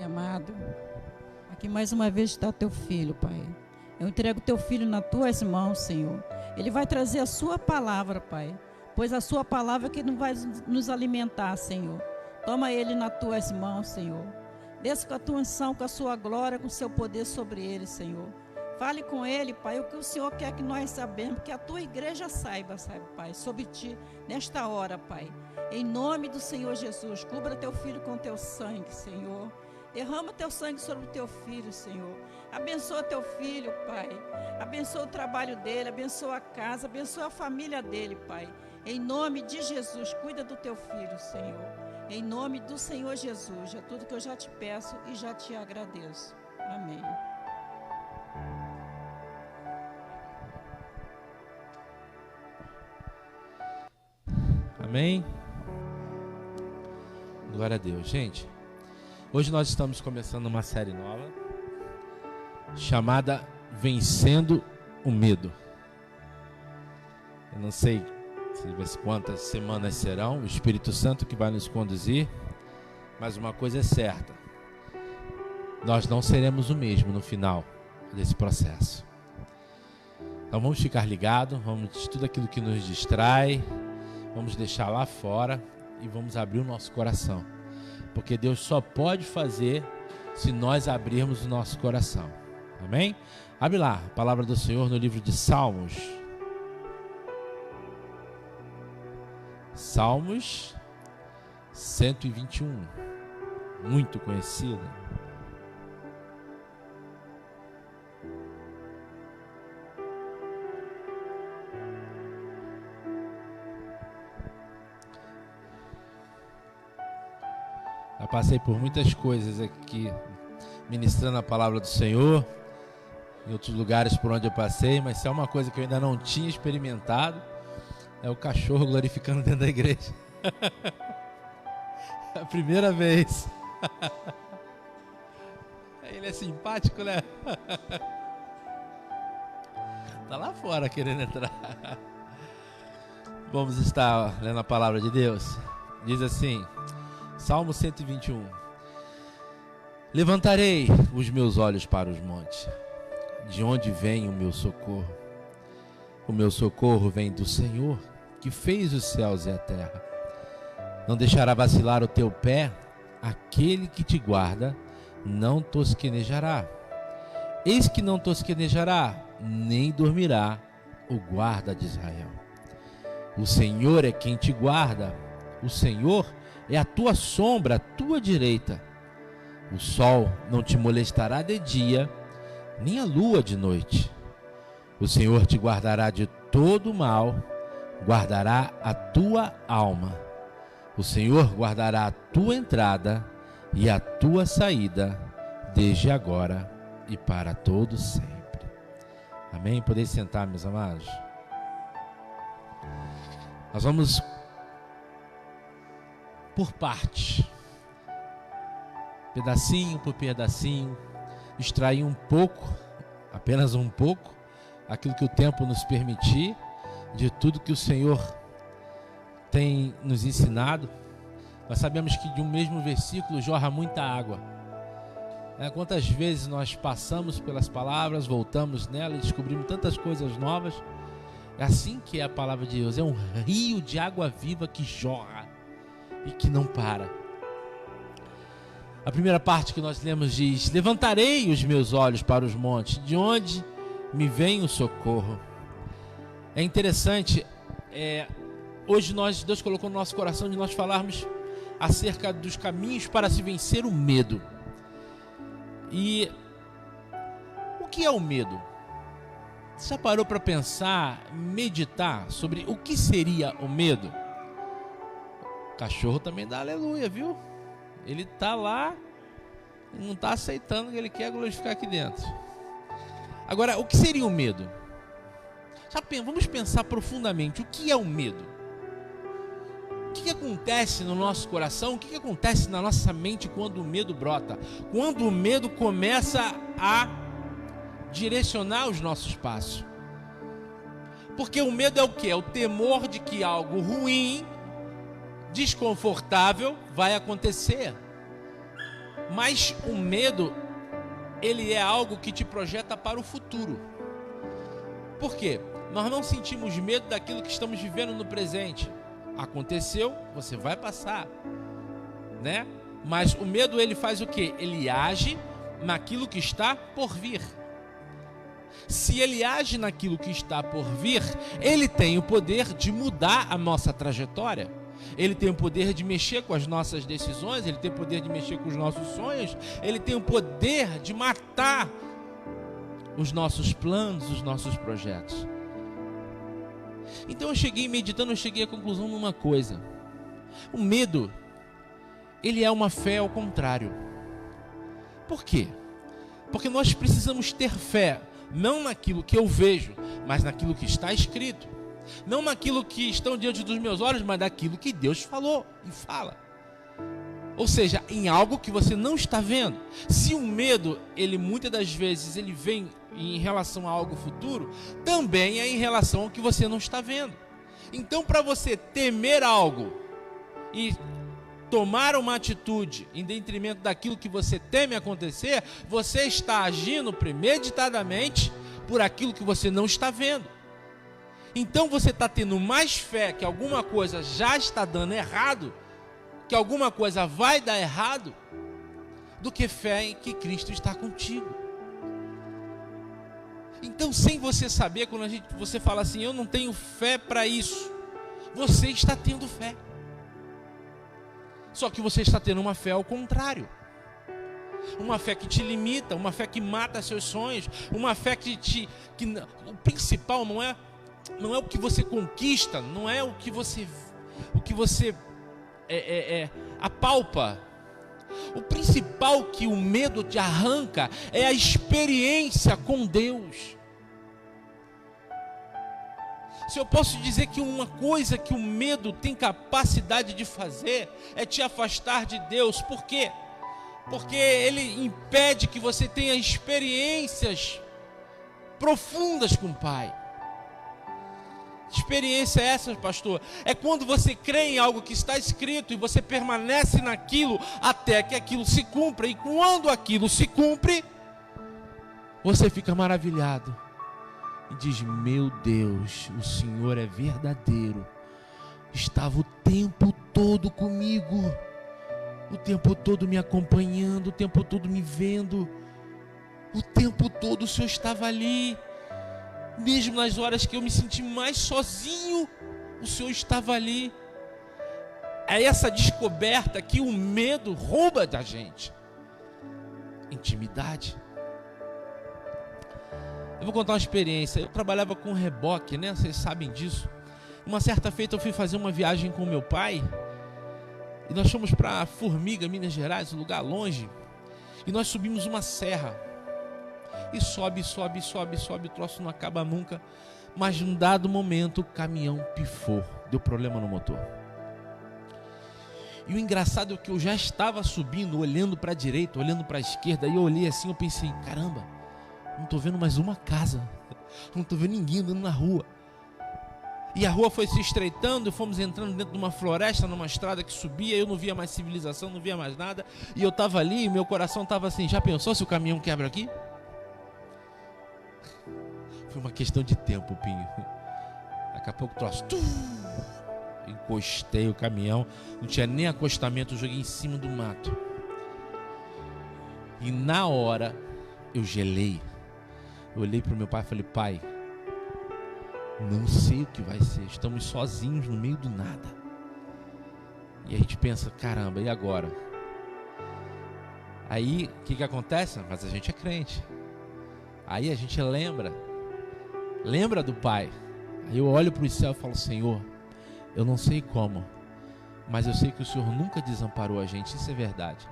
Amado, aqui mais uma vez está teu filho, Pai. Eu entrego teu filho nas tuas mãos, Senhor. Ele vai trazer a sua palavra, Pai, pois a sua palavra é que não vai nos alimentar, Senhor. Toma ele nas tuas mãos, Senhor. Desça com a tua unção, com a sua glória, com o seu poder sobre ele, Senhor. Fale com ele, Pai, o que o Senhor quer que nós sabemos, que a tua igreja saiba, Pai, sobre ti, nesta hora, Pai. Em nome do Senhor Jesus, cubra teu filho com teu sangue, Senhor. Derrama teu sangue sobre o teu filho, Senhor. Abençoa teu filho, Pai. Abençoa o trabalho dele, abençoa a casa, abençoa a família dele, Pai. Em nome de Jesus, cuida do teu filho, Senhor. Em nome do Senhor Jesus, é tudo que eu já te peço e já te agradeço. Amém. Amém? Glória a Deus. Gente, hoje nós estamos começando uma série nova chamada Vencendo o Medo. Eu não sei quantas semanas serão, o Espírito Santo que vai nos conduzir, mas uma coisa é certa: nós não seremos o mesmo no final desse processo. Então vamos ficar ligados, vamos tudo aquilo que nos distrai, vamos deixar lá fora e vamos abrir o nosso coração, porque Deus só pode fazer se nós abrirmos o nosso coração. Amém? Abre lá a palavra do Senhor no livro de Salmos. Salmos 121, muito conhecida. Eu passei por muitas coisas aqui, ministrando a palavra do Senhor, em outros lugares por onde eu passei, mas se é uma coisa que eu ainda não tinha experimentado, é o cachorro glorificando dentro da igreja. É a primeira vez. Ele é simpático, né? Tá lá fora querendo entrar. Vamos estar lendo a palavra de Deus. Diz assim, Salmo 121. Levantarei os meus olhos para os montes. De onde vem o meu socorro? O meu socorro vem do Senhor, que fez os céus e a terra. Não deixará vacilar o teu pé, aquele que te guarda não tosquenejará. Eis que não tosquenejará, nem dormirá o guarda de Israel. O Senhor é quem te guarda, o Senhor é a tua sombra, a tua direita. O sol não te molestará de dia, nem a lua de noite. O Senhor te guardará de todo mal, guardará a tua alma. O Senhor guardará a tua entrada e a tua saída, desde agora e para todo sempre. Amém? Podeis sentar, meus amados. Nós vamos por partes, pedacinho por pedacinho, extrair um pouco, apenas um pouco, aquilo que o tempo nos permitir, de tudo que o Senhor tem nos ensinado. Nós sabemos que de um mesmo versículo jorra muita água. Quantas vezes nós passamos pelas palavras, voltamos nela e descobrimos tantas coisas novas. É assim que é a palavra de Deus, é um rio de água viva que jorra e que não para. A primeira parte que nós lemos diz: levantarei os meus olhos para os montes, de onde me vem o socorro. É interessante, hoje Deus colocou no nosso coração de nós falarmos acerca dos caminhos para se vencer o medo. E o que é o medo? Você já parou para pensar, meditar sobre o que seria o medo? O cachorro também dá aleluia, viu? Ele está lá, não está aceitando que ele quer glorificar aqui dentro. Agora, o que seria o medo? Vamos pensar profundamente, o que é o medo? O que acontece no nosso coração? O que acontece na nossa mente quando o medo brota? Quando o medo começa a direcionar os nossos passos? Porque o medo é o quê? É o temor de que algo ruim, desconfortável vai acontecer. Mas o medo, ele é algo que te projeta para o futuro. Por quê? Nós não sentimos medo daquilo que estamos vivendo no presente. Aconteceu, você vai passar, né? Mas o medo, ele faz o quê? Ele age naquilo que está por vir. Se ele age naquilo que está por vir, ele tem o poder de mudar a nossa trajetória. Ele tem o poder de mexer com as nossas decisões, ele tem o poder de mexer com os nossos sonhos, ele tem o poder de matar os nossos planos, os nossos projetos. Então eu cheguei meditando, eu cheguei à conclusão numa coisa. O medo, ele é uma fé ao contrário. Por quê? Porque nós precisamos ter fé, não naquilo que eu vejo, mas naquilo que está escrito. Não naquilo que estão diante dos meus olhos, mas naquilo que Deus falou e fala. Ou seja, em algo que você não está vendo. Se o medo, ele muitas das vezes ele vem em relação a algo futuro, também é em relação ao que você não está vendo. Então, para você temer algo e tomar uma atitude em detrimento daquilo que você teme acontecer, você está agindo premeditadamente por aquilo que você não está vendo. Então você está tendo mais fé que alguma coisa já está dando errado, que alguma coisa vai dar errado, do que fé em que Cristo está contigo. Então, sem você saber, quando você fala assim, eu não tenho fé para isso, você está tendo fé. Só que você está tendo uma fé ao contrário. Uma fé que te limita, uma fé que mata seus sonhos, uma fé o principal não é o que você conquista, não é o que você apalpa. O principal que o medo te arranca é a experiência com Deus. Se eu posso dizer que uma coisa que o medo tem capacidade de fazer é te afastar de Deus. Por quê? Porque ele impede que você tenha experiências profundas com o Pai. Experiência essa, pastor? É quando você crê em algo que está escrito e você permanece naquilo até que aquilo se cumpra. E quando aquilo se cumpre, você fica maravilhado e diz: meu Deus, o Senhor é verdadeiro. Estava o tempo todo comigo, o tempo todo me acompanhando, o tempo todo me vendo, o tempo todo o Senhor estava ali. Mesmo nas horas que eu me senti mais sozinho, o Senhor estava ali. É essa descoberta que o medo rouba da gente. Intimidade. Eu vou contar uma experiência. Eu trabalhava com reboque, né? Vocês sabem disso. Uma certa feita eu fui fazer uma viagem com meu pai. E nós fomos para Formiga, Minas Gerais, um lugar longe. E nós subimos uma serra. E sobe, o troço não acaba nunca. Mas num dado momento o caminhão pifou, deu problema no motor. E o engraçado é que eu já estava subindo, olhando para a direita, olhando para a esquerda. E eu olhei assim, eu pensei, caramba, não estou vendo mais uma casa, não estou vendo ninguém andando na rua. E a rua foi se estreitando, fomos entrando dentro de uma floresta, numa estrada que subia. Eu não via mais civilização, não via mais nada. E eu estava ali e meu coração estava assim, já pensou se o caminhão quebra aqui? Foi uma questão de tempo, Pinho. Daqui a pouco troço. Encostei o caminhão. Não tinha nem acostamento, eu joguei em cima do mato. E na hora eu gelei. Eu olhei para o meu pai e falei: pai, não sei o que vai ser. Estamos sozinhos no meio do nada. E a gente pensa: caramba, e agora? Aí o que acontece? Mas a gente é crente. Aí a gente lembra do Pai. Aí eu olho para o céu e falo: Senhor, eu não sei como, mas eu sei que o Senhor nunca desamparou a gente. Isso é verdade.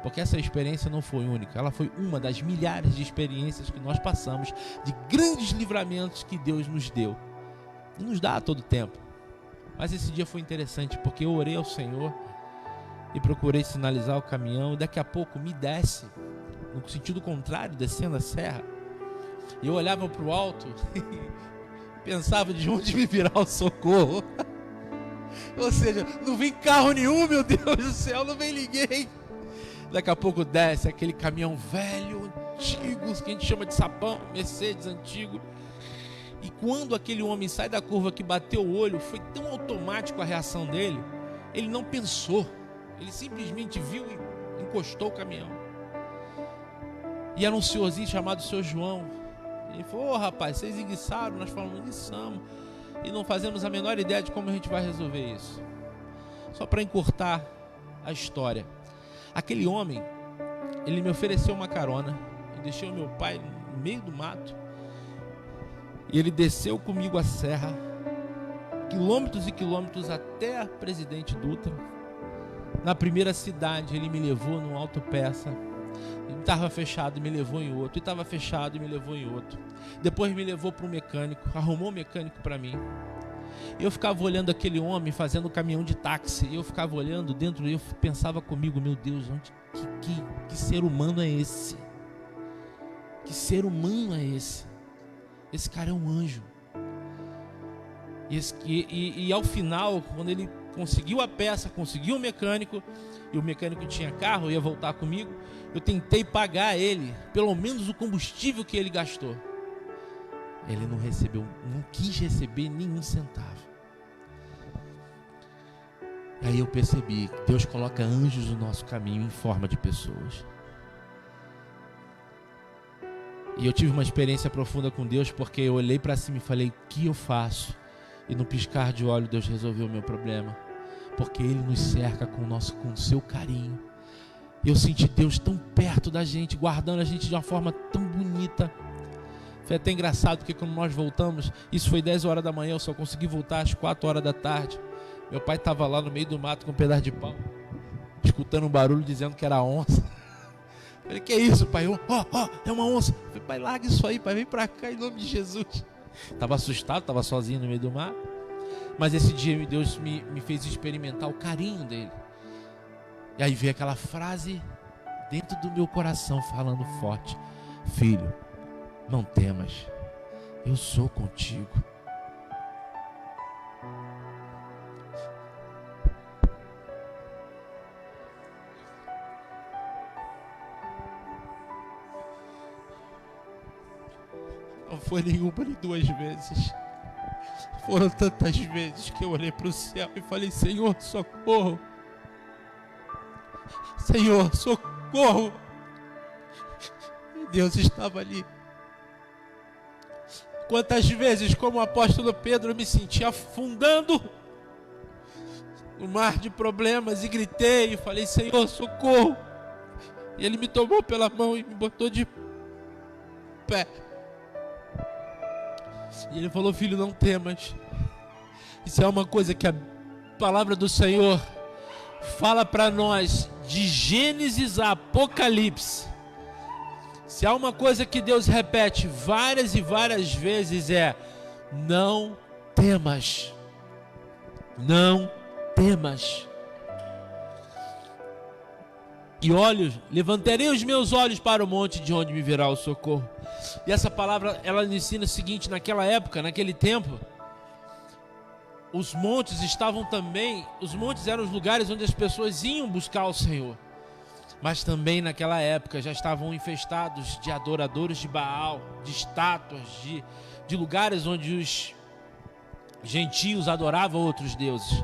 Porque essa experiência não foi única, ela foi uma das milhares de experiências que nós passamos, de grandes livramentos que Deus nos deu. E nos dá a todo tempo. Mas esse dia foi interessante, porque eu orei ao Senhor e procurei sinalizar o caminhão, e daqui a pouco me desce, no sentido contrário, descendo a serra. E eu olhava para o alto e pensava de onde me virá o socorro. Ou seja, não vem carro nenhum, meu Deus do céu, não vem ninguém. Daqui a pouco desce aquele caminhão velho, antigo, que a gente chama de sapão, Mercedes antigo. E quando aquele homem sai da curva que bateu o olho, foi tão automático a reação dele, ele não pensou, ele simplesmente viu e encostou o caminhão. E era um senhorzinho chamado Seu João. Ele falou: rapaz, vocês enguiçaram? Nós falamos: enguiçamos. E não fazemos a menor ideia de como a gente vai resolver isso. Só para encurtar a história, aquele homem, ele me ofereceu uma carona. Eu deixei o meu pai no meio do mato e ele desceu comigo a serra, quilômetros e quilômetros até a Presidente Dutra. Na primeira cidade ele me levou num autopeça. Estava fechado e me levou em outro, e estava fechado e me levou em outro. Depois me levou para um mecânico, arrumou um mecânico para mim. Eu ficava olhando aquele homem fazendo caminhão de táxi, e eu ficava olhando dentro, e eu pensava comigo: meu Deus, que ser humano é esse? Que ser humano é esse? Esse cara é um anjo. E ao final, quando ele conseguiu a peça, conseguiu o mecânico, e o mecânico tinha carro, ia voltar comigo, eu tentei pagar ele pelo menos o combustível que ele gastou. Ele não recebeu, não quis receber nenhum centavo. Aí eu percebi que Deus coloca anjos no nosso caminho em forma de pessoas. E eu tive uma experiência profunda com Deus, porque eu olhei para cima e falei: o que eu faço? E no piscar de olho Deus resolveu o meu problema, porque Ele nos cerca com o seu carinho. E eu senti Deus tão perto da gente, guardando a gente de uma forma tão bonita. Foi até engraçado, porque quando nós voltamos, isso foi 10 horas da manhã, eu só consegui voltar às 4 horas da tarde. Meu pai estava lá no meio do mato com um pedaço de pau, escutando um barulho dizendo que era onça. Eu falei: que é isso, pai? É uma onça. Eu falei: pai, larga isso aí, pai, vem pra cá em nome de Jesus. Estava assustado, estava sozinho no meio do mar. Mas esse dia Deus me fez experimentar o carinho dele. E aí veio aquela frase dentro do meu coração falando forte: filho, não temas, eu sou contigo. Não foi nenhuma nem 2 vezes. Foram tantas vezes que eu olhei para o céu e falei: Senhor, socorro. Senhor, socorro. E Deus estava ali. Quantas vezes, como o apóstolo Pedro, eu me senti afundando no mar de problemas e gritei e falei: Senhor, socorro. E Ele me tomou pela mão e me botou de pé. E Ele falou: filho, não temas. Isso é uma coisa que a palavra do Senhor fala para nós de Gênesis a Apocalipse. Se há uma coisa que Deus repete várias e várias vezes é: não temas. Não temas. E levantarei os meus olhos para o monte, de onde me virá o socorro. E essa palavra, ela nos ensina o seguinte: naquela época, naquele tempo, os montes eram os lugares onde as pessoas iam buscar o Senhor. Mas também naquela época já estavam infestados de adoradores de Baal, de estátuas, de lugares onde os gentios adoravam outros deuses.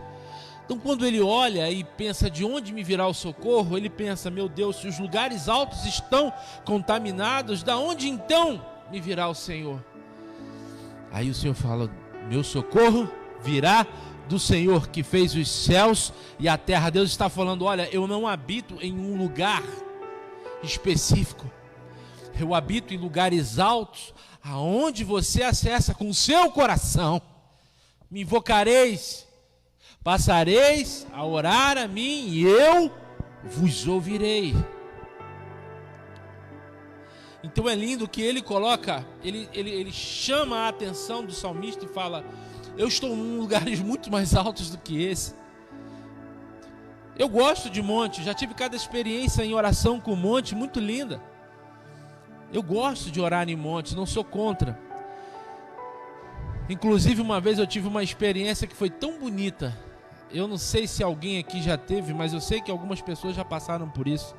Então, quando ele olha e pensa: de onde me virá o socorro? Ele pensa: meu Deus, se os lugares altos estão contaminados, da onde então me virá o Senhor? Aí o Senhor fala: meu socorro virá do Senhor que fez os céus e a terra. Deus está falando: olha, eu não habito em um lugar específico, eu habito em lugares altos, aonde você acessa com o seu coração. Me invocareis, passareis a orar a mim e eu vos ouvirei. Então é lindo que ele coloca, ele chama a atenção do salmista e fala: eu estou em lugares muito mais altos do que esse. Eu gosto de monte, já tive cada experiência em oração com monte muito linda. Eu gosto de orar em monte, não sou contra. Inclusive uma vez eu tive uma experiência que foi tão bonita. Eu não sei se alguém aqui já teve, mas eu sei que algumas pessoas já passaram por isso.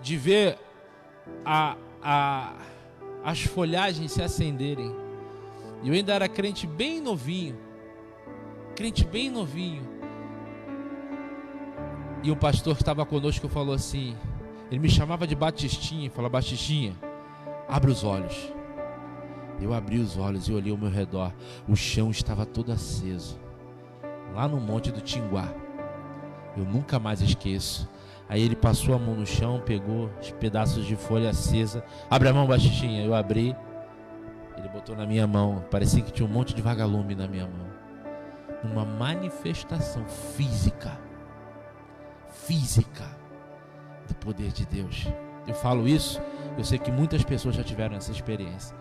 de ver as folhagens se acenderem. E eu ainda era crente bem novinho. E um pastor que estava conosco falou assim, ele me chamava de Batistinha, e falou: Batistinha, abre os olhos. Eu abri os olhos e olhei ao meu redor. O chão estava todo aceso, lá no Monte do Tinguá. Eu nunca mais esqueço. Aí ele passou a mão no chão, pegou os pedaços de folha acesa. Abre a mão, Batistinha. Eu abri. Ele botou na minha mão. Parecia que tinha um monte de vagalume na minha mão. Uma manifestação física do poder de Deus. Eu falo isso, eu sei que muitas pessoas já tiveram essa experiência.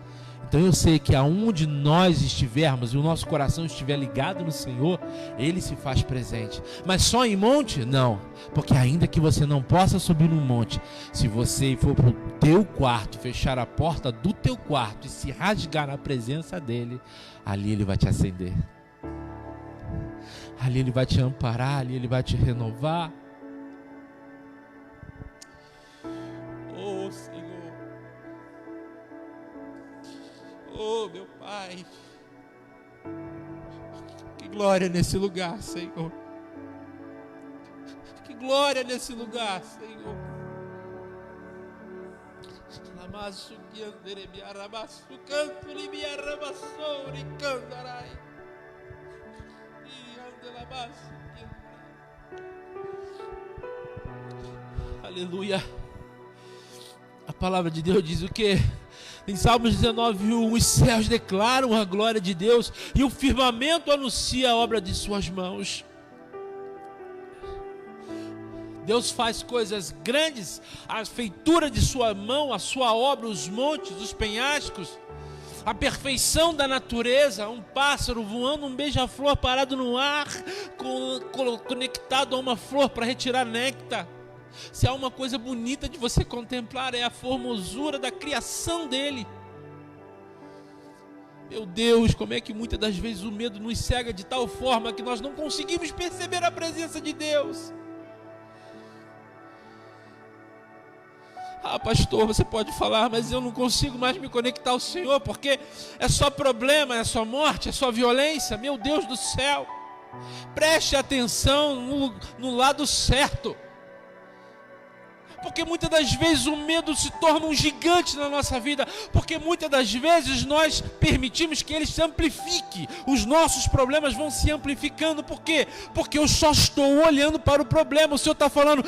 Então eu sei que aonde nós estivermos e o nosso coração estiver ligado no Senhor, Ele se faz presente. Mas só em monte? Não. Porque ainda que você não possa subir no monte, se você for para o teu quarto, fechar a porta do teu quarto e se rasgar na presença dEle, ali Ele vai te acender. Ali Ele vai te amparar, ali Ele vai te renovar. Oh, Senhor. Oh, meu Pai. Que glória nesse lugar, Senhor. Que glória nesse lugar, Senhor. Lamaço que anderebi arabaço canto libi arabaço ricandarai. Aleluia. A palavra de Deus diz o quê? Em Salmos 19:1, os céus declaram a glória de Deus e o firmamento anuncia a obra de suas mãos. Deus faz coisas grandes, a feitura de sua mão, a sua obra, os montes, os penhascos, a perfeição da natureza, um pássaro voando, um beija-flor parado no ar, conectado a uma flor para retirar néctar. Se há uma coisa bonita de você contemplar, é a formosura da criação dele. Meu Deus, como é que muitas das vezes o medo nos cega de tal forma que nós não conseguimos perceber a presença de Deus. Ah, pastor, você pode falar, mas eu não consigo mais me conectar ao Senhor, porque é só problema, é só morte, é só violência. Meu Deus do céu, preste atenção no lado certo, porque muitas das vezes o medo se torna um gigante na nossa vida, porque muitas das vezes nós permitimos que ele se amplifique, os nossos problemas vão se amplificando. Por quê? Porque eu só estou olhando para o problema. O Senhor está falando: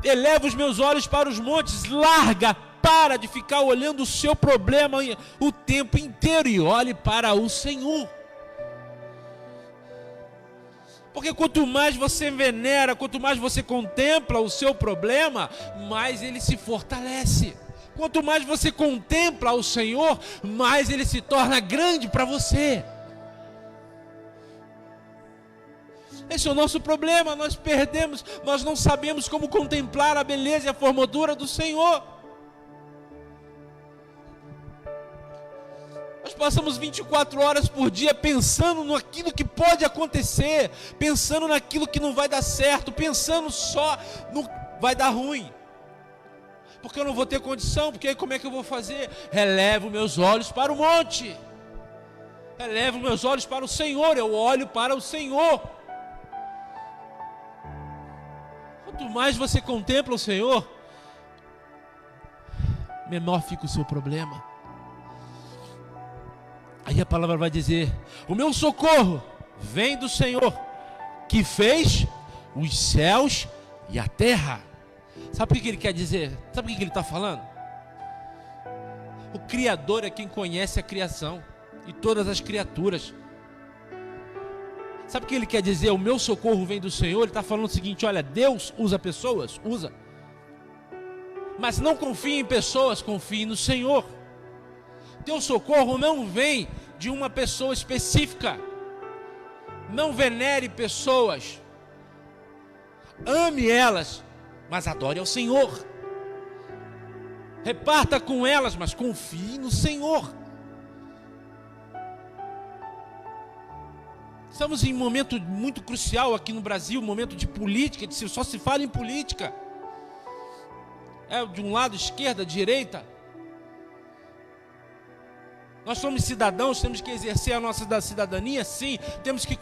eleva os meus olhos para os montes, larga, para de ficar olhando o seu problema o tempo inteiro e olhe para o Senhor. Porque quanto mais você venera, quanto mais você contempla o seu problema, mais ele se fortalece. Quanto mais você contempla o Senhor, mais ele se torna grande para você. Esse é o nosso problema, nós perdemos, nós não sabemos como contemplar a beleza e a formosura do Senhor. Nós passamos 24 horas por dia pensando naquilo que pode acontecer, pensando naquilo que não vai dar certo, pensando só no vai dar ruim, porque eu não vou ter condição, porque como é que eu vou fazer? Relevo meus olhos para o monte, relevo meus olhos para o Senhor, eu olho para o Senhor. Quanto mais você contempla o Senhor, menor fica o seu problema. Aí a palavra vai dizer: o meu socorro vem do Senhor, que fez os céus e a terra. Sabe o que ele quer dizer? Sabe o que ele está falando? O Criador é quem conhece a criação e todas as criaturas. Sabe o que ele quer dizer? O meu socorro vem do Senhor. Ele está falando o seguinte: olha, Deus usa pessoas? Usa. Mas não confie em pessoas, confie no Senhor. Teu socorro não vem de uma pessoa específica. Não venere pessoas. Ame elas, mas adore ao Senhor. Reparta com elas, mas confie no Senhor. Estamos em um momento muito crucial aqui no Brasil, um momento de política, só se fala em política. É de um lado, esquerda, direita. Nós somos cidadãos, temos que exercer a nossa cidadania, sim. Temos que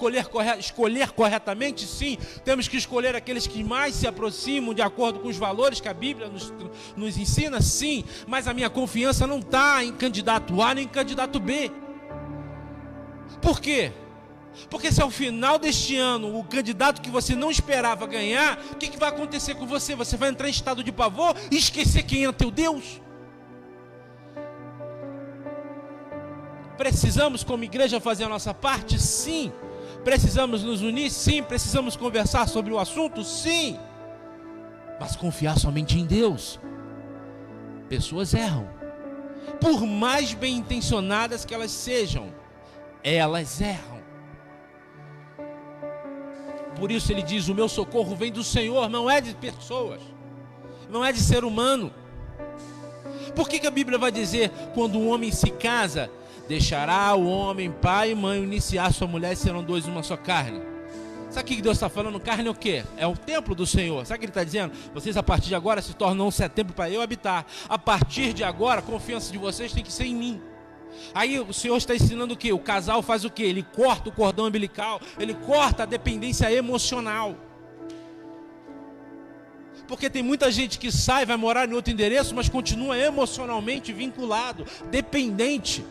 escolher corretamente, sim. Temos que escolher aqueles que mais se aproximam de acordo com os valores que a Bíblia nos ensina, sim. Mas a minha confiança não está em candidato A nem em candidato B. Por quê? Porque se ao final deste ano o candidato que você não esperava ganhar, o que vai acontecer com você? Você vai entrar em estado de pavor e esquecer quem é teu Deus? Precisamos, como igreja, fazer a nossa parte? Sim. Precisamos nos unir? Sim. Precisamos conversar sobre o assunto? Sim. Mas confiar somente em Deus. Pessoas erram. Por mais bem intencionadas que elas sejam, elas erram. Por isso ele diz: o meu socorro vem do Senhor, não é de pessoas, não é de ser humano. Por que a Bíblia vai dizer, quando um homem se casa, deixará o homem pai e mãe, iniciar sua mulher, e serão dois uma só carne? Sabe o que Deus está falando? Carne é o quê? É o templo do Senhor. Sabe o que Ele está dizendo? Vocês a partir de agora se tornam um templo para eu habitar. A partir de agora a confiança de vocês tem que ser em mim. Aí o Senhor está ensinando o quê? O casal faz o quê? Ele corta o cordão umbilical, ele corta a dependência emocional. Porque tem muita gente que sai, vai morar em outro endereço, mas continua emocionalmente vinculado, dependente.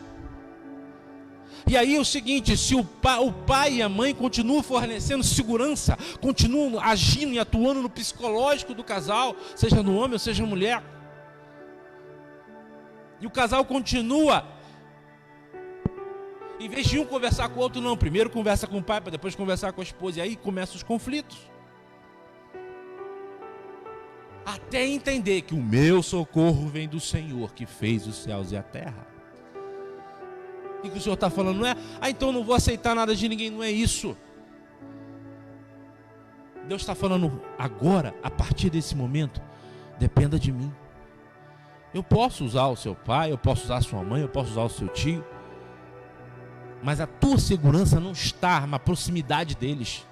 E aí é o seguinte: se o pai e a mãe continuam fornecendo segurança, continuam agindo e atuando no psicológico do casal, seja no homem ou seja na mulher, e o casal continua, em vez de um conversar com o outro, não, primeiro conversa com o pai, para depois conversar com a esposa, e aí começam os conflitos. Até entender que o meu socorro vem do Senhor, que fez os céus e a terra. O que o Senhor está falando? Não é, então não vou aceitar nada de ninguém, não é isso. Deus está falando agora, a partir desse momento, dependa de mim. Eu posso usar o seu pai, eu posso usar a sua mãe, eu posso usar o seu tio, mas a tua segurança não está na proximidade deles.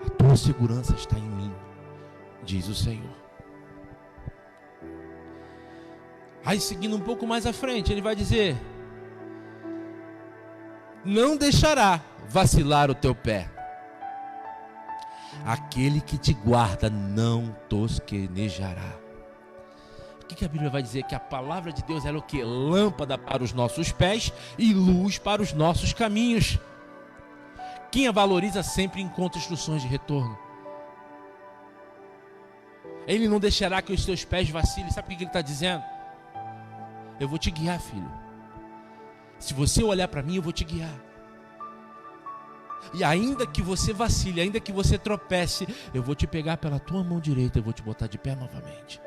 A tua segurança está em mim, diz o Senhor. Aí seguindo um pouco mais à frente, ele vai dizer: não deixará vacilar o teu pé. Aquele que te guarda não tosquenejará. O que a Bíblia vai dizer? Que a palavra de Deus é o que? Lâmpada para os nossos pés e luz para os nossos caminhos. Quem a valoriza sempre encontra instruções de retorno. Ele não deixará que os teus pés vacilem. Sabe o que ele está dizendo? Eu vou te guiar, filho. Se você olhar para mim, eu vou te guiar. E ainda que você vacile, ainda que você tropece, eu vou te pegar pela tua mão direita, eu vou te botar de pé novamente.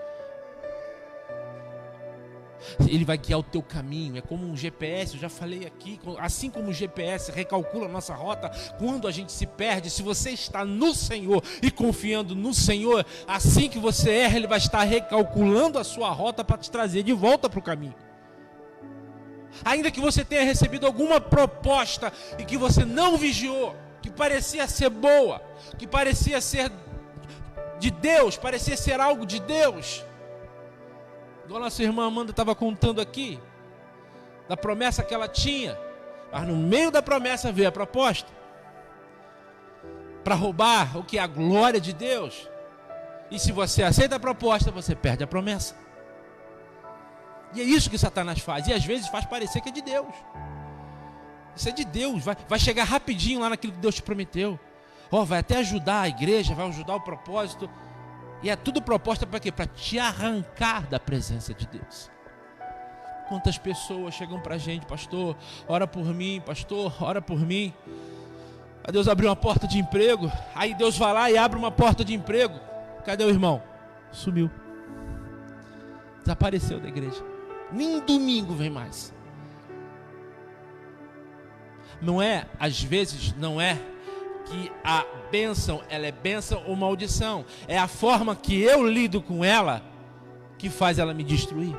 Ele vai guiar o teu caminho. É como um GPS, eu já falei aqui. Assim como o GPS recalcula a nossa rota quando a gente se perde, se você está no Senhor e confiando no Senhor, assim que você erra, Ele vai estar recalculando a sua rota para te trazer de volta para o caminho. Ainda que você tenha recebido alguma proposta e que você não vigiou, que parecia ser boa, que parecia ser de Deus, parecia ser algo de Deus. Igual a nossa irmã Amanda estava contando aqui, da promessa que ela tinha, mas no meio da promessa veio a proposta para roubar o que é a glória de Deus. E se você aceita a proposta, você perde a promessa. E é isso que Satanás faz, e às vezes faz parecer que é de Deus. Isso é de Deus, vai chegar rapidinho lá naquilo que Deus te prometeu. Vai até ajudar a igreja, vai ajudar o propósito. E é tudo proposta para quê? Para te arrancar da presença de Deus. Quantas pessoas chegam para a gente: pastor, ora por mim, pastor, ora por mim. Aí Deus abriu uma porta de emprego, aí Deus vai lá e abre uma porta de emprego. Cadê o irmão? Sumiu. Desapareceu da igreja. Nem domingo vem mais. Não é, às vezes, não é que a bênção, ela é bênção ou maldição. É a forma que eu lido com ela que faz ela me destruir.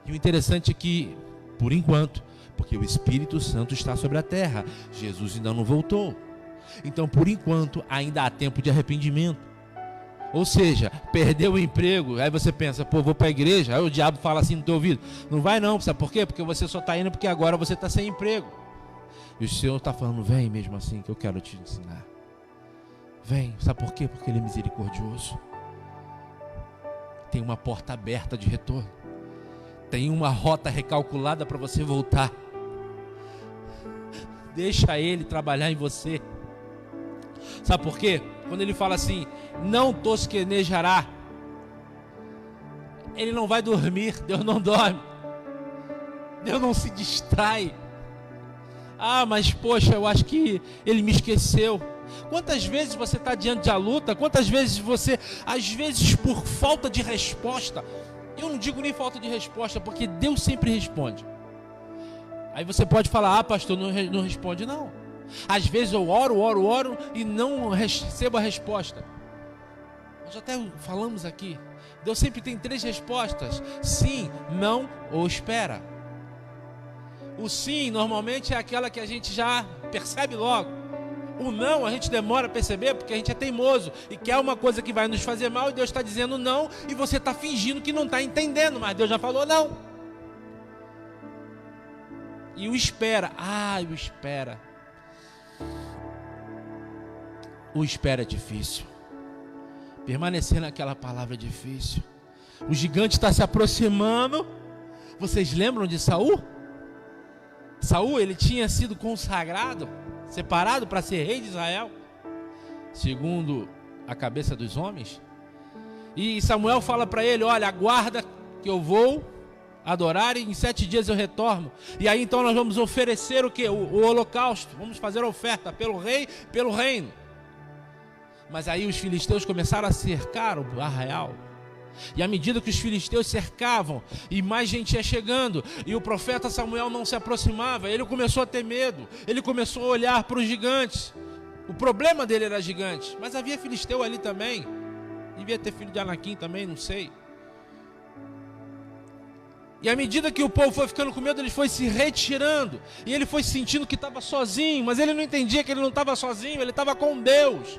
E o interessante é que, por enquanto, porque o Espírito Santo está sobre a terra, Jesus ainda não voltou. Então, por enquanto, ainda há tempo de arrependimento. Ou seja, perdeu o emprego, aí você pensa, pô, vou para a igreja, aí o diabo fala assim no teu ouvido, não vai não, sabe por quê? Porque você só está indo porque agora você está sem emprego. E o Senhor está falando, vem mesmo assim que eu quero te ensinar. Vem, sabe por quê? Porque Ele é misericordioso. Tem uma porta aberta de retorno. Tem uma rota recalculada para você voltar. Deixa Ele trabalhar em você. Sabe por quê? Quando Ele fala assim, não tosquenejará, Ele não vai dormir. Deus não dorme. Deus não se distrai. Ah, mas poxa, eu acho que Ele me esqueceu. Quantas vezes você está diante da luta? Quantas vezes você, às vezes por falta de resposta, eu não digo nem falta de resposta, porque Deus sempre responde. Aí você pode falar, ah pastor, não responde não. Às vezes eu oro e não recebo a resposta. Nós até falamos aqui, Deus sempre tem 3 respostas: sim, não ou espera. O sim normalmente é aquela que a gente já percebe logo. O não a gente demora a perceber porque a gente é teimoso e quer uma coisa que vai nos fazer mal e Deus está dizendo não e você está fingindo que não está entendendo, mas Deus já falou não. E o espera, o espera. O espera é difícil. Permanecer naquela palavra é difícil. O gigante está se aproximando. Vocês lembram de Saul? Saul, ele tinha sido consagrado, separado para ser rei de Israel, segundo a cabeça dos homens. E Samuel fala para ele, olha, aguarda que eu vou adorar e em 7 dias eu retorno. E aí então nós vamos oferecer o quê? O holocausto. Vamos fazer a oferta pelo rei, pelo reino. Mas aí os filisteus começaram a cercar o arraial. E à medida que os filisteus cercavam e mais gente ia chegando e o profeta Samuel não se aproximava, ele começou a ter medo. Ele começou a olhar para os gigantes. O problema dele era gigante, mas havia filisteu ali também. Devia ter filho de Anaquim também, não sei. E à medida que o povo foi ficando com medo, ele foi se retirando. E ele foi sentindo que estava sozinho, mas ele não entendia que ele não estava sozinho, ele estava com Deus.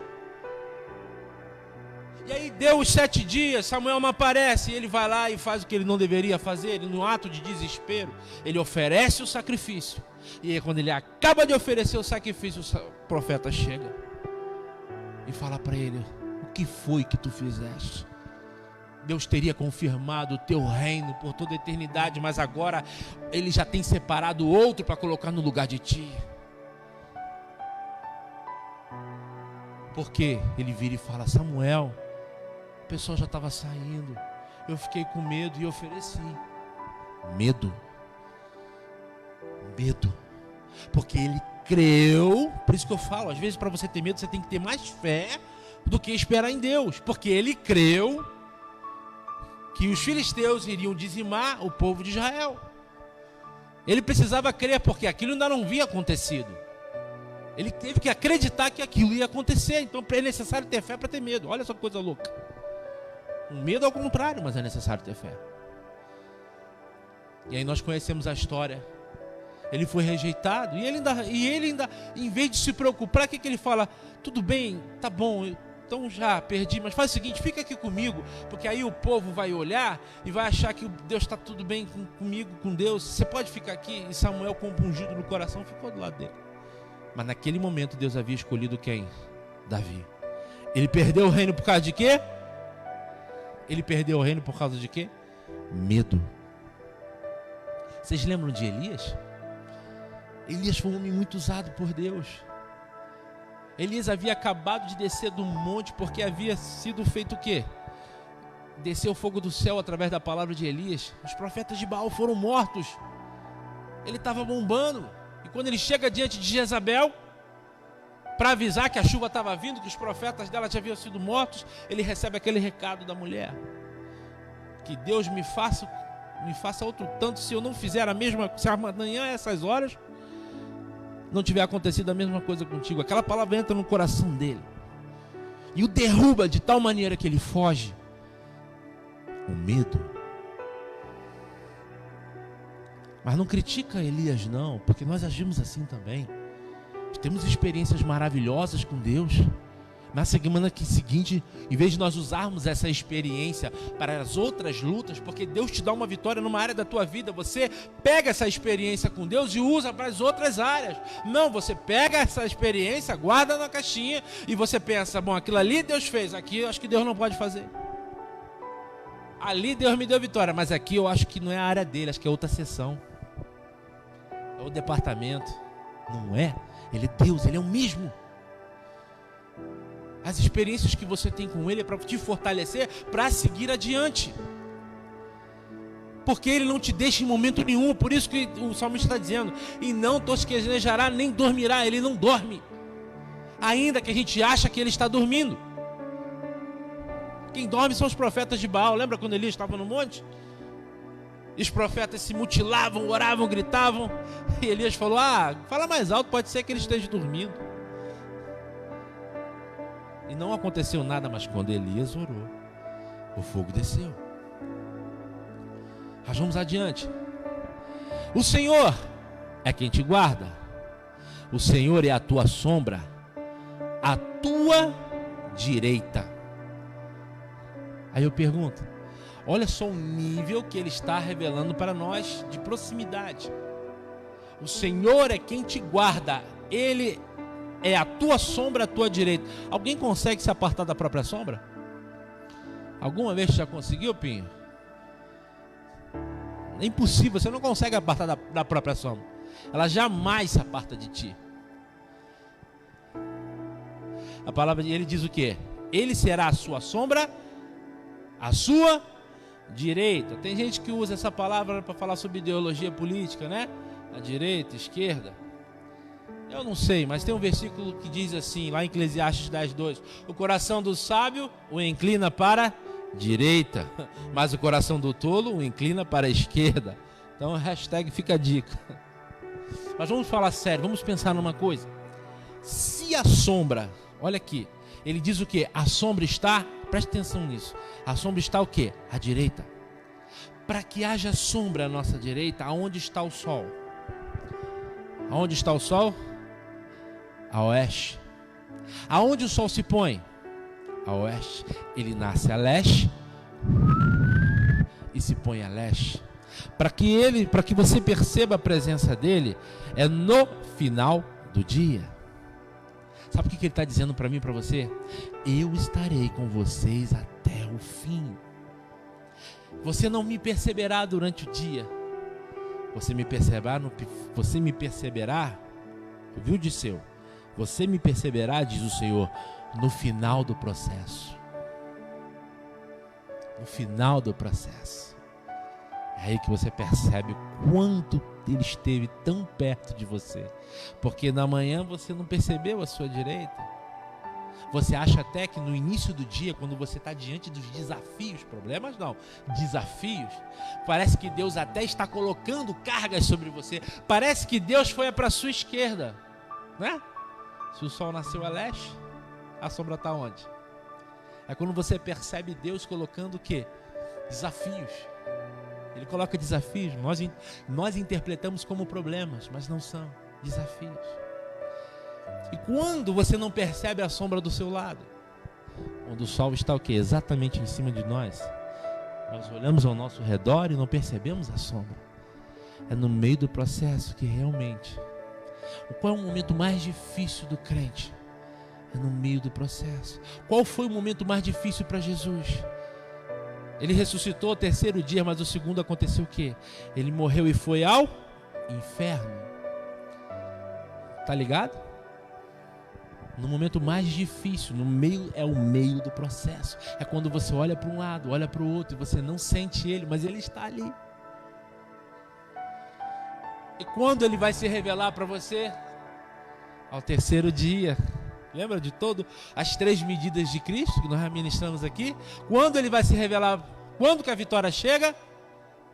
E aí deu os 7 dias, Samuel não aparece, e ele vai lá e faz o que ele não deveria fazer. Ele, no ato de desespero, ele oferece o sacrifício. E aí quando ele acaba de oferecer o sacrifício, o profeta chega e fala para ele, o que foi que tu fizeste? Deus teria confirmado o teu reino por toda a eternidade, mas agora Ele já tem separado outro para colocar no lugar de ti. Porque ele vira e fala, Samuel, o pessoal já estava saindo, eu fiquei com medo e ofereci. Medo. Porque ele creu. Por isso que eu falo, às vezes para você ter medo, você tem que ter mais fé do que esperar em Deus. Porque ele creu que os filisteus iriam dizimar o povo de Israel. Ele precisava crer, porque aquilo ainda não havia acontecido. Ele teve que acreditar que aquilo ia acontecer. Então é necessário ter fé para ter medo. Olha essa coisa louca. O medo é ao contrário, mas é necessário ter fé. E aí nós conhecemos a história. Ele foi rejeitado e ele ainda, em vez de se preocupar, o que ele fala? Tudo bem, tá bom, então já perdi, mas faz o seguinte, fica aqui comigo, porque aí o povo vai olhar e vai achar que Deus está tudo bem comigo, com Deus. Você pode ficar aqui. E Samuel, com um pungido no coração, ficou do lado dele. Mas naquele momento Deus havia escolhido quem? Davi. Ele perdeu o reino por causa de quê? Ele perdeu o reino por causa de quê? Medo. Vocês lembram de Elias? Elias foi um homem muito usado por Deus. Elias havia acabado de descer do monte porque havia sido feito o quê? Desceu o fogo do céu através da palavra de Elias. Os profetas de Baal foram mortos. Ele estava bombando. E quando ele chega diante de Jezabel, para avisar que a chuva estava vindo, que os profetas dela já haviam sido mortos, ele recebe aquele recado da mulher: que Deus me faça outro tanto se eu não fizer a mesma, se amanhã a essas horas não tiver acontecido a mesma coisa contigo. Aquela palavra entra no coração dele e o derruba de tal maneira que ele foge. O medo. Mas não critica Elias não, porque nós agimos assim também. Temos experiências maravilhosas com Deus, Na semana seguinte, em vez de nós usarmos essa experiência para as outras lutas, porque Deus te dá uma vitória numa área da tua vida, você pega essa experiência com Deus e usa para as outras áreas. Não, você pega essa experiência, guarda na caixinha e você pensa, bom, aquilo ali Deus fez, aqui eu acho que Deus não pode fazer. Ali Deus me deu vitória, mas aqui eu acho que não é a área dele, acho que é outra seção. É o departamento. Não é. Ele é Deus, Ele é o mesmo. As experiências que você tem com Ele é para te fortalecer, para seguir adiante. Porque Ele não te deixa em momento nenhum. Por isso que o salmista está dizendo, e não tosquenejará nem dormirá. Ele não dorme, ainda que a gente acha que Ele está dormindo. Quem dorme são os profetas de Baal. Lembra quando Elias estava no monte? E os profetas se mutilavam, oravam, gritavam. E Elias falou, fala mais alto, pode ser que ele esteja dormindo. E não aconteceu nada, mas quando Elias orou, o fogo desceu. Mas vamos adiante. O Senhor é quem te guarda. O Senhor é a tua sombra, a tua direita. Aí eu pergunto, olha só o nível que Ele está revelando para nós de proximidade. O Senhor é quem te guarda. Ele é a tua sombra, a tua direita. Alguém consegue se apartar da própria sombra? Alguma vez já conseguiu, Pinho? É impossível, você não consegue apartar da própria sombra. Ela jamais se aparta de ti. A palavra dele diz o quê? Ele será a sua sombra, a sua direita. Tem gente que usa essa palavra para falar sobre ideologia política, né? A direita, a esquerda. Eu não sei, mas tem um versículo que diz assim, lá em Eclesiastes 10:2: o coração do sábio o inclina para a direita, mas o coração do tolo o inclina para a esquerda. Então, hashtag fica a dica. Mas vamos falar sério, vamos pensar numa coisa. Se a sombra, olha aqui, ele diz o que? A sombra está, preste atenção nisso, a sombra está o que? À direita. Para que haja sombra à nossa direita, aonde está o sol? Aonde está o sol? A oeste. Aonde o sol se põe? A oeste. Ele nasce a leste e se põe a leste. Para que você perceba a presença dele, é no final do dia. Sabe o que ele está dizendo para mim e para você? Eu estarei com vocês até o fim. Você não me perceberá durante o dia. Você me perceberá, viu, Disseu? Você me perceberá, diz o Senhor, no final do processo. No final do processo. É aí que você percebe o quanto Ele esteve tão perto de você. Porque na manhã você não percebeu a sua direita. Você acha até que no início do dia, quando você está diante dos desafios, problemas não, desafios, parece que Deus até está colocando cargas sobre você. Parece que Deus foi para a sua esquerda, né? Se o sol nasceu a leste, a sombra está onde? É quando você percebe Deus colocando o quê? Desafios. Ele coloca desafios. Nós interpretamos como problemas, mas não são desafios. E quando você não percebe a sombra do seu lado? Quando o sol está o quê? Exatamente em cima de nós. Nós olhamos ao nosso redor e não percebemos a sombra. É no meio do processo que realmente... Qual é o momento mais difícil do crente? É no meio do processo. Qual foi o momento mais difícil para Jesus? Ele ressuscitou o terceiro dia, mas o segundo aconteceu o quê? Ele morreu e foi ao inferno. Tá ligado? No momento mais difícil, no meio, é o meio do processo. É quando você olha para um lado, olha para o outro e você não sente ele, mas ele está ali. E quando ele vai se revelar para você? Ao terceiro dia. Lembra de todo as 3 medidas de Cristo que nós ministramos aqui? Quando ele vai se revelar? Quando que a vitória chega?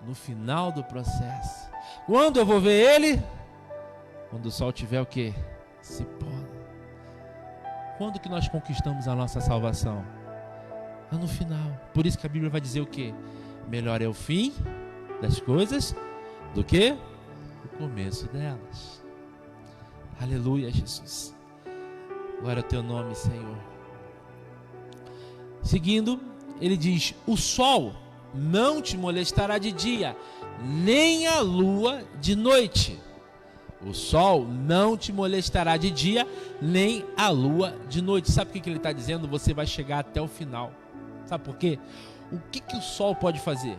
No final do processo. Quando eu vou ver ele? Quando o sol tiver o quê? Se pondo. Quando que nós conquistamos a nossa salvação? É no final. Por isso que a Bíblia vai dizer o quê? Melhor é o fim das coisas do que o começo delas. Aleluia, Jesus. Glória ao teu nome, Senhor. Seguindo, ele diz: o sol não te molestará de dia, nem a lua de noite. O sol não te molestará de dia, nem a lua de noite. Sabe o que ele está dizendo? Você vai chegar até o final. Sabe por quê? O que o sol pode fazer?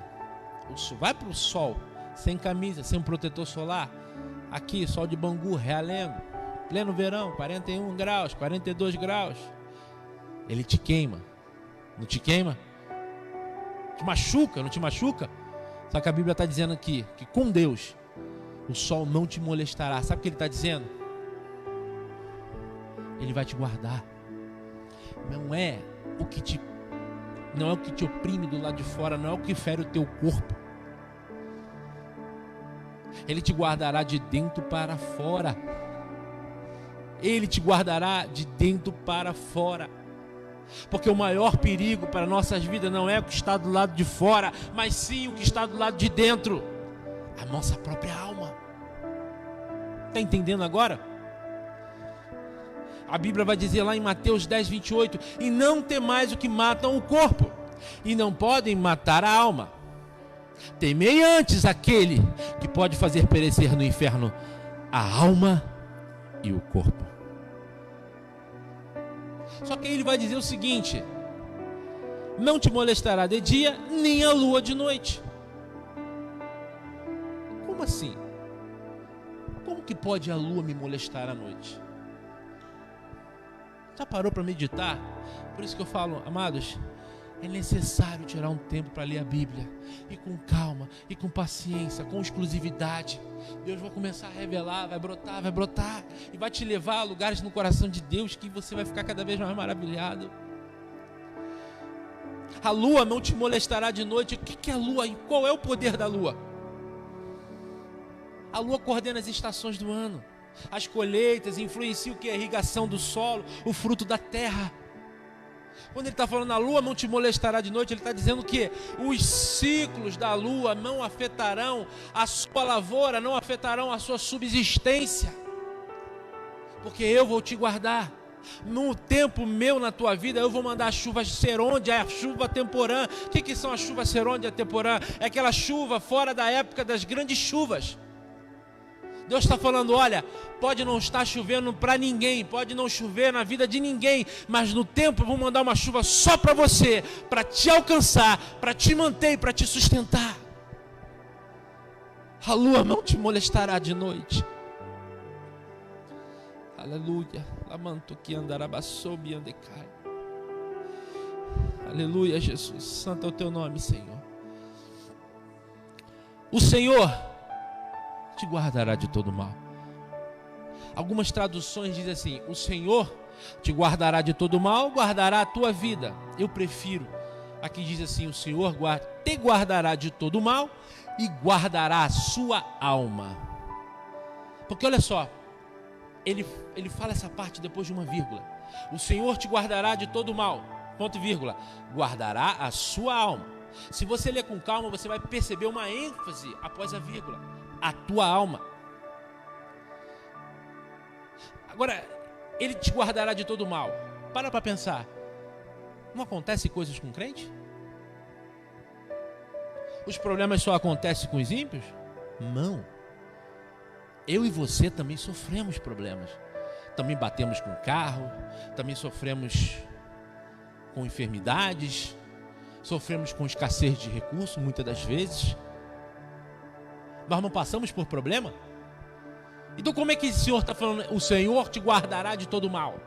Vai para o sol sem camisa, sem um protetor solar. Aqui, sol de Bangu, Realengo, pleno verão, 41 graus, 42 graus. Ele te queima. Não te queima? Te machuca, não te machuca? Só que a Bíblia está dizendo aqui que com Deus o sol não te molestará. Sabe o que ele está dizendo? Ele vai te guardar. Não é o que te oprime do lado de fora, não é o que fere o teu corpo. Ele te guardará de dentro para fora. Ele te guardará de dentro para fora. Porque o maior perigo para nossas vidas não é o que está do lado de fora, mas sim o que está do lado de dentro, a nossa própria alma. Está entendendo agora? A Bíblia vai dizer lá em Mateus 10, 28: e não temais o que matam o corpo, e não podem matar a alma. Temei antes aquele que pode fazer perecer no inferno a alma e o corpo. Só que ele vai dizer o seguinte: não te molestará de dia, nem a lua de noite. Como assim? Como que pode a lua me molestar à noite? Já parou para meditar? Por isso que eu falo, amados, é necessário tirar um tempo para ler a Bíblia, e com calma, e com paciência, com exclusividade. Deus vai começar a revelar, vai brotar, e vai te levar a lugares no coração de Deus que você vai ficar cada vez mais maravilhado. A lua não te molestará de noite. O que é a lua? E qual é o poder da lua? A lua coordena as estações do ano, as colheitas, influencia o que? A irrigação do solo, o fruto da terra. Quando ele está falando a lua não te molestará de noite, ele está dizendo que os ciclos da lua não afetarão a sua lavoura, não afetarão a sua subsistência, porque eu vou te guardar. No tempo meu na tua vida, eu vou mandar a chuva serôdia, a chuva temporã. O que são as chuvas serôdia e temporã? É aquela chuva fora da época das grandes chuvas. Deus está falando: olha, pode não estar chovendo para ninguém, pode não chover na vida de ninguém, mas no tempo eu vou mandar uma chuva só para você, para te alcançar, para te manter e para te sustentar. A lua não te molestará de noite. Aleluia. Lamanto que andarabasobi andecai. Aleluia, Jesus. Santo é o teu nome, Senhor. O Senhor te guardará de todo mal. Algumas traduções dizem assim: o Senhor te guardará de todo mal, guardará a tua vida. Eu prefiro, aqui diz assim: o Senhor te guardará de todo mal e guardará a sua alma. Porque olha só, ele fala essa parte depois de uma vírgula. O Senhor te guardará de todo mal, ponto e vírgula, guardará a sua alma. Se você ler com calma, você vai perceber uma ênfase após a vírgula: a tua alma. Agora, ele te guardará de todo mal. Para pensar. Não acontece coisas com crente? Os problemas só acontecem com os ímpios? Não. Eu e você também sofremos problemas. Também batemos com carro, também sofremos com enfermidades, sofremos com escassez de recursos muitas das vezes. Nós não passamos por problema? Então como é que o Senhor está falando? O Senhor te guardará de todo mal.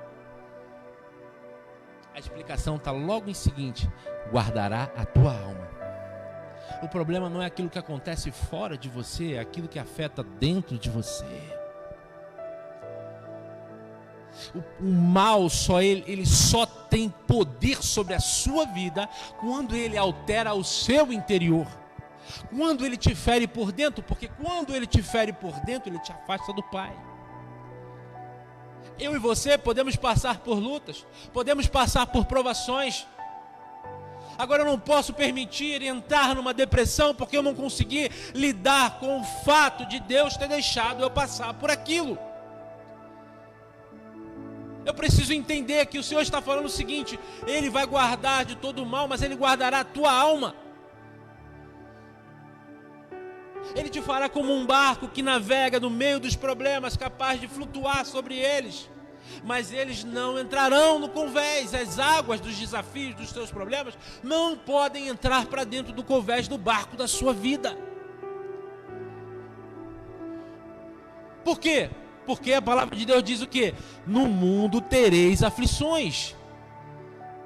A explicação está logo em seguinte: guardará a tua alma. O problema não é aquilo que acontece fora de você, é aquilo que afeta dentro de você. O mal ele só tem poder sobre a sua vida quando ele altera o seu interior. Quando ele te fere por dentro, porque quando ele te fere por dentro, ele te afasta do Pai. Eu e você podemos passar por lutas, podemos passar por provações. Agora eu não posso permitir entrar numa depressão porque eu não consegui lidar com o fato de Deus ter deixado eu passar por aquilo. Eu preciso entender que o Senhor está falando o seguinte: Ele vai guardar de todo o mal, mas Ele guardará a tua alma. Ele te fará como um barco que navega no meio dos problemas, capaz de flutuar sobre eles. Mas eles não entrarão no convés. As águas dos desafios, dos teus problemas, não podem entrar para dentro do convés do barco da sua vida. Por quê? Porque a palavra de Deus diz o quê? No mundo tereis aflições,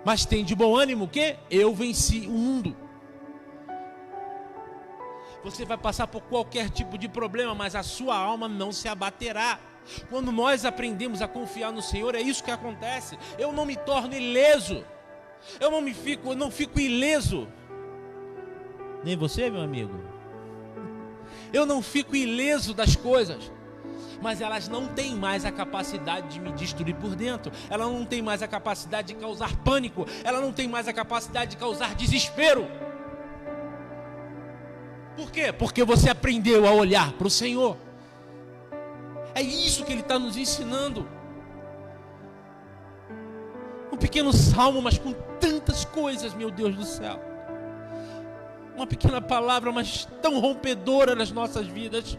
mas tem de bom ânimo o quê? Eu venci o mundo. Você vai passar por qualquer tipo de problema, mas a sua alma não se abaterá. Quando nós aprendemos a confiar no Senhor, é isso que acontece. Eu não me torno ileso. Eu não fico ileso. Nem você, meu amigo. Eu não fico ileso das coisas. Mas elas não têm mais a capacidade de me destruir por dentro. Ela não tem mais a capacidade de causar pânico. Ela não tem mais a capacidade de causar desespero. Por quê? Porque você aprendeu a olhar para o Senhor. É isso que Ele está nos ensinando. Um pequeno salmo, mas com tantas coisas, meu Deus do céu. Uma pequena palavra, mas tão rompedora nas nossas vidas.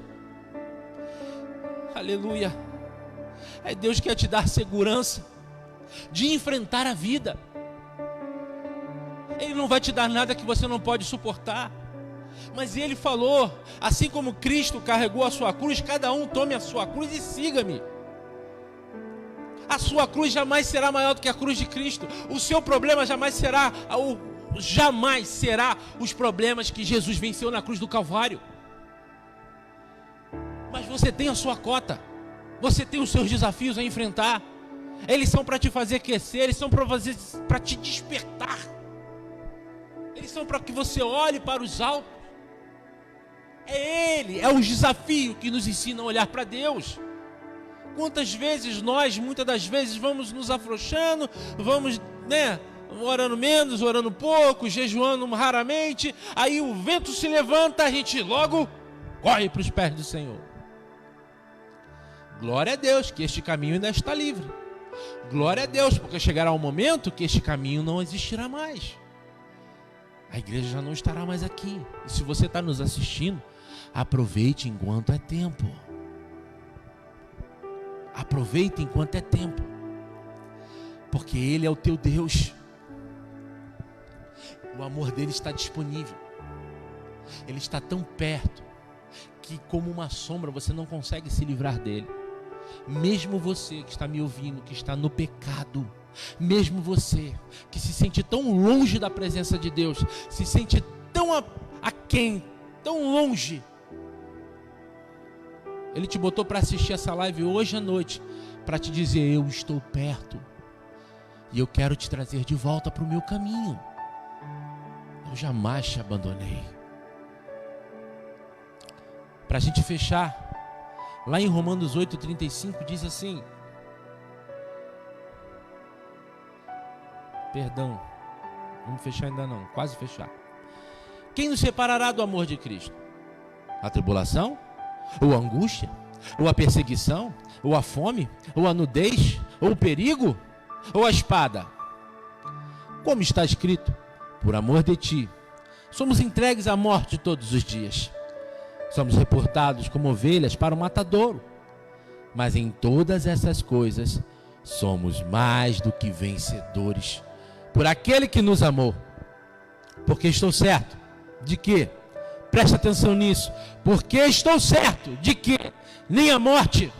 Aleluia. É Deus que quer te dar segurança de enfrentar a vida. Ele não vai te dar nada que você não pode suportar. Mas Ele falou, assim como Cristo carregou a sua cruz, cada um tome a sua cruz e siga-me. A sua cruz jamais será maior do que a cruz de Cristo. O seu problema jamais será os problemas que Jesus venceu na cruz do Calvário. Mas você tem a sua cota. Você tem os seus desafios a enfrentar. Eles são para te fazer crescer. Eles são para te despertar. Eles são para que você olhe para os altos. É Ele, é o desafio que nos ensina a olhar para Deus. Quantas vezes muitas das vezes, vamos nos afrouxando, vamos, orando menos, orando pouco, jejuando raramente. Aí o vento se levanta, a gente logo corre para os pés do Senhor. Glória a Deus que este caminho ainda está livre. Glória a Deus, porque chegará um momento que este caminho não existirá mais. A igreja já não estará mais aqui. E se você está nos assistindo, aproveite enquanto é tempo. Aproveite enquanto é tempo. Porque Ele é o teu Deus. O amor dele está disponível. Ele está tão perto que, como uma sombra, você não consegue se livrar dele. Mesmo você que está me ouvindo, que está no pecado, mesmo você que se sente tão longe da presença de Deus, se sente tão aquém, tão longe, Ele te botou para assistir essa live hoje à noite, para te dizer: eu estou perto e eu quero te trazer de volta para o meu caminho. Eu jamais te abandonei. Para a gente fechar, lá em Romanos 8,35 diz assim, perdão, vamos fechar ainda não, quase fechar. Quem nos separará do amor de Cristo? A tribulação? Ou a angústia? Ou a perseguição? Ou a fome? Ou a nudez? Ou o perigo? Ou a espada? Como está escrito: por amor de ti, somos entregues à morte todos os dias. Somos reportados como ovelhas para o matadouro. Mas em todas essas coisas, somos mais do que vencedores por aquele que nos amou. Porque estou certo de que, presta atenção nisso, porque estou certo de que nem a morte,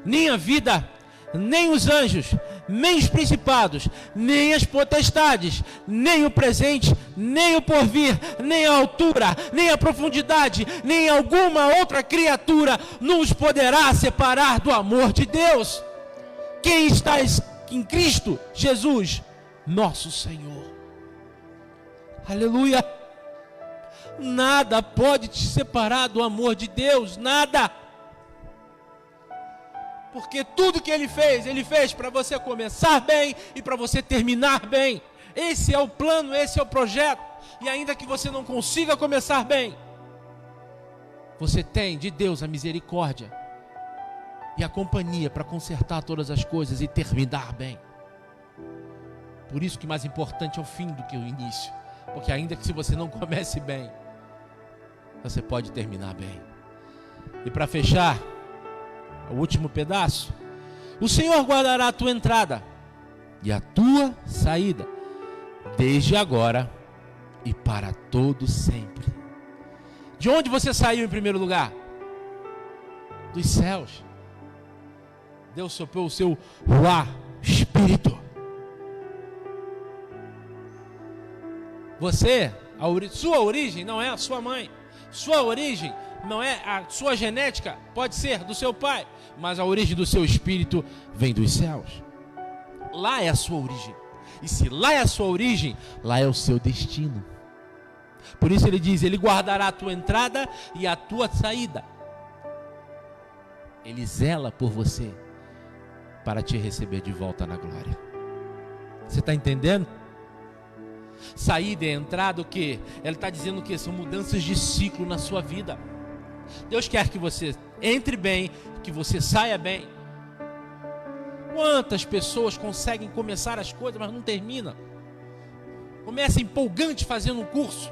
nem a vida, nem os anjos, nem os principados, nem as potestades, nem o presente, nem o porvir, nem a altura, nem a profundidade, nem alguma outra criatura nos poderá separar do amor de Deus. Quem está em Cristo Jesus, nosso Senhor. Aleluia. Nada pode te separar do amor de Deus, nada. Porque tudo que Ele fez para você começar bem e para você terminar bem. Esse é o plano, esse é o projeto. E ainda que você não consiga começar bem, você tem de Deus a misericórdia e a companhia para consertar todas as coisas e terminar bem. Por isso que mais importante é o fim do que o início. Porque ainda que se você não comece bem, você pode terminar bem. E para fechar, o último pedaço: o Senhor guardará a tua entrada e a tua saída, desde agora e para todo sempre. De onde você saiu em primeiro lugar? Dos céus. Deus soprou o seu ruá, Espírito. Você, sua origem não é a sua mãe. Sua origem não é a sua genética, pode ser do seu pai, mas a origem do seu espírito vem dos céus. Lá é a sua origem. E se lá é a sua origem, lá é o seu destino. Por isso ele diz: ele guardará a tua entrada e a tua saída. Ele zela por você para te receber de volta na glória. Você está entendendo? Saída e entrada, o que? Ele está dizendo que são mudanças de ciclo na sua vida. Deus quer que você entre bem, que você saia bem. Quantas pessoas conseguem começar as coisas, mas não terminam? Começa empolgante fazendo um curso,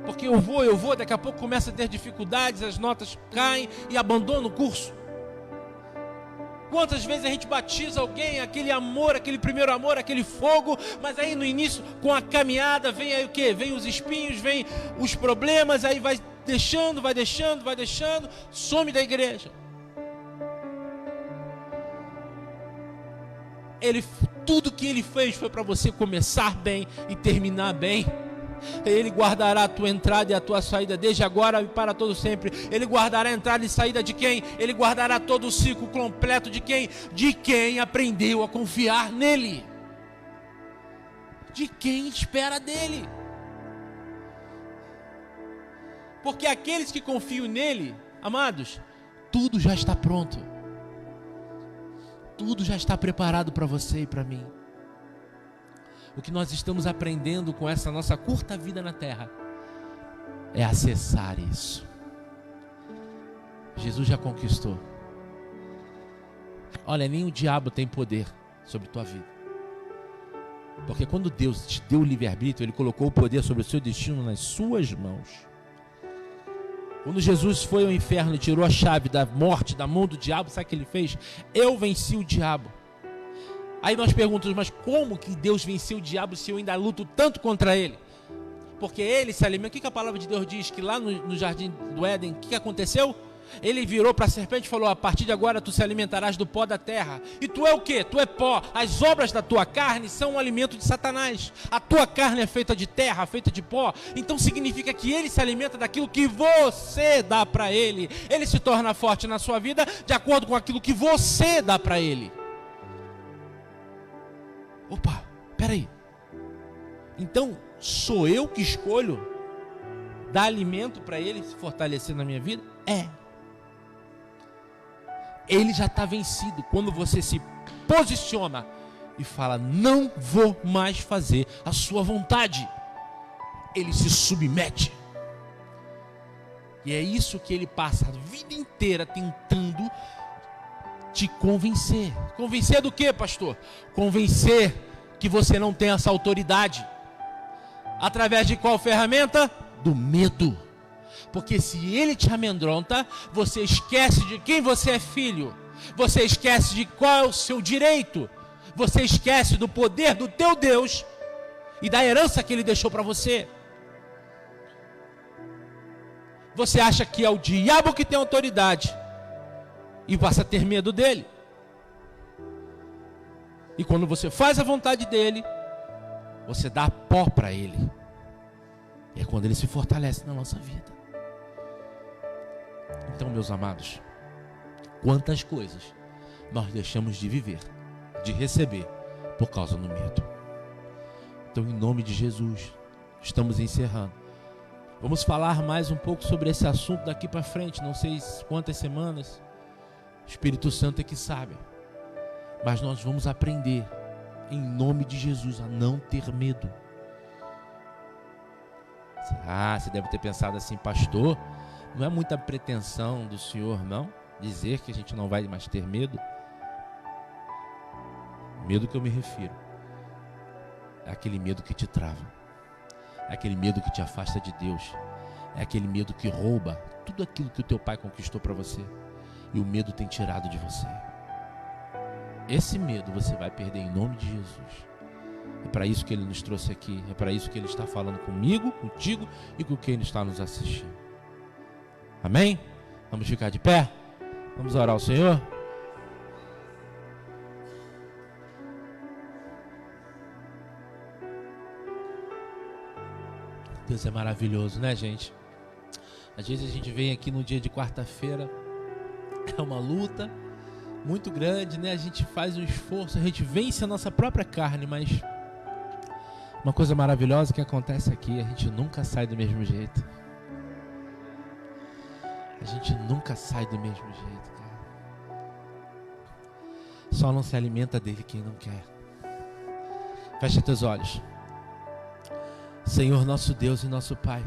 porque eu vou, daqui a pouco começa a ter dificuldades, as notas caem e abandona o curso. Quantas vezes a gente batiza alguém, aquele amor, aquele primeiro amor, aquele fogo, mas aí no início, com a caminhada, vem aí o quê? Vem os espinhos, vem os problemas, aí vai deixando, some da igreja. Tudo que ele fez foi para você começar bem e terminar bem. Ele guardará a tua entrada e a tua saída desde agora e para todo sempre. Ele guardará a entrada e saída de quem? Ele guardará todo o ciclo completo de quem? De quem aprendeu a confiar nele. De quem espera dele. Porque aqueles que confiam nele, amados, tudo já está pronto. Tudo já está preparado para você e para mim. O que nós estamos aprendendo com essa nossa curta vida na terra é acessar isso. Jesus já conquistou. Olha, nem o diabo tem poder sobre a tua vida. Porque quando Deus te deu o livre-arbítrio, Ele colocou o poder sobre o seu destino nas suas mãos. Quando Jesus foi ao inferno e tirou a chave da morte da mão do diabo, sabe o que Ele fez? Eu venci o diabo. Aí nós perguntamos, mas como que Deus venceu o diabo se eu ainda luto tanto contra ele? Porque ele se alimenta. O que a palavra de Deus diz? Que lá no jardim do Éden, o que aconteceu? Ele virou para a serpente e falou: a partir de agora tu se alimentarás do pó da terra. E tu é o quê? Tu é pó. As obras da tua carne são um alimento de Satanás. A tua carne é feita de terra, feita de pó. Então significa que ele se alimenta daquilo que você dá para ele. Ele se torna forte na sua vida de acordo com aquilo que você dá para ele. Opa, peraí. Então, sou eu que escolho dar alimento para ele se fortalecer na minha vida? É. Ele já está vencido. Quando você se posiciona e fala: não vou mais fazer a sua vontade, ele se submete. E é isso que ele passa a vida inteira tentando te convencer. Convencer do que, pastor? Convencer que você não tem essa autoridade. Através de qual ferramenta? Do medo. Porque se ele te amedronta, você esquece de quem você é filho. Você esquece de qual é o seu direito. Você esquece do poder do teu Deus e da herança que ele deixou para você. Você acha que é o diabo que tem autoridade e passa a ter medo dele. E quando você faz a vontade dele, você dá pó para ele. É quando ele se fortalece na nossa vida. Então, meus amados, quantas coisas nós deixamos de viver, de receber, por causa do medo. Então, em nome de Jesus, estamos encerrando. Vamos falar mais um pouco sobre esse assunto daqui para frente, não sei quantas semanas. O Espírito Santo é que sabe. Mas nós vamos aprender, em nome de Jesus, a não ter medo. Você deve ter pensado assim: pastor, não é muita pretensão do senhor, não? dizer que a gente não vai mais ter medo. O medo que eu me refiro é aquele medo que te trava, é aquele medo que te afasta de Deus, é aquele medo que rouba tudo aquilo que o teu pai conquistou para você e o medo tem tirado de você. Esse medo você vai perder em nome de Jesus. É para isso que Ele nos trouxe aqui, é para isso que Ele está falando comigo, contigo e com quem está nos assistindo. Amém? Vamos ficar de pé? Vamos orar ao Senhor? Deus é maravilhoso, né, gente? Às vezes a gente vem aqui no dia de quarta-feira, é uma luta muito grande, né? A gente faz um esforço, a gente vence a nossa própria carne, mas uma coisa maravilhosa que acontece aqui, a gente nunca sai do mesmo jeito. A gente nunca sai do mesmo jeito, cara. Só não se alimenta dele quem não quer. Fecha teus olhos. Senhor, nosso Deus e nosso Pai,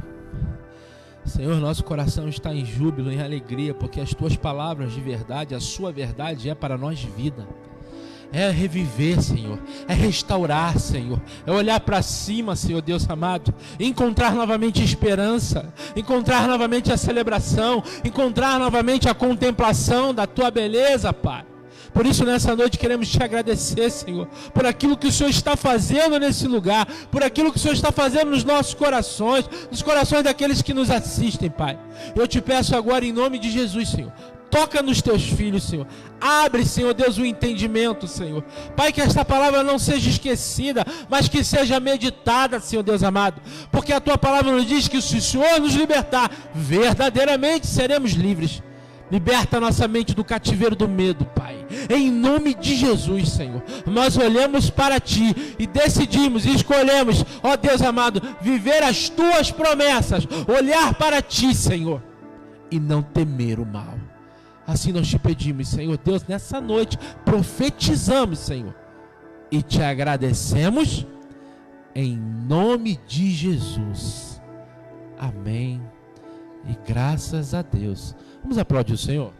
Senhor, nosso coração está em júbilo, em alegria, porque as Tuas palavras de verdade, a Sua verdade é para nós vida. É reviver, Senhor, é restaurar, Senhor, é olhar para cima, Senhor Deus amado, encontrar novamente esperança, encontrar novamente a celebração, encontrar novamente a contemplação da Tua beleza, Pai. Por isso nessa noite queremos te agradecer, Senhor, por aquilo que o Senhor está fazendo nesse lugar, por aquilo que o Senhor está fazendo nos nossos corações, nos corações daqueles que nos assistem, Pai. Eu te peço agora em nome de Jesus, Senhor, toca nos teus filhos, Senhor. Abre, Senhor Deus, o entendimento, Senhor. Pai, que esta palavra não seja esquecida, mas que seja meditada, Senhor Deus amado. Porque a tua palavra nos diz que se o Senhor nos libertar, verdadeiramente seremos livres. Liberta a nossa mente do cativeiro do medo, Pai. Em nome de Jesus, Senhor. Nós olhamos para Ti e decidimos e escolhemos, ó Deus amado, viver as Tuas promessas. Olhar para Ti, Senhor, e não temer o mal. Assim nós te pedimos, Senhor Deus, nessa noite, profetizamos, Senhor, e te agradecemos em nome de Jesus. Amém. E graças a Deus. Vamos aplaudir o Senhor.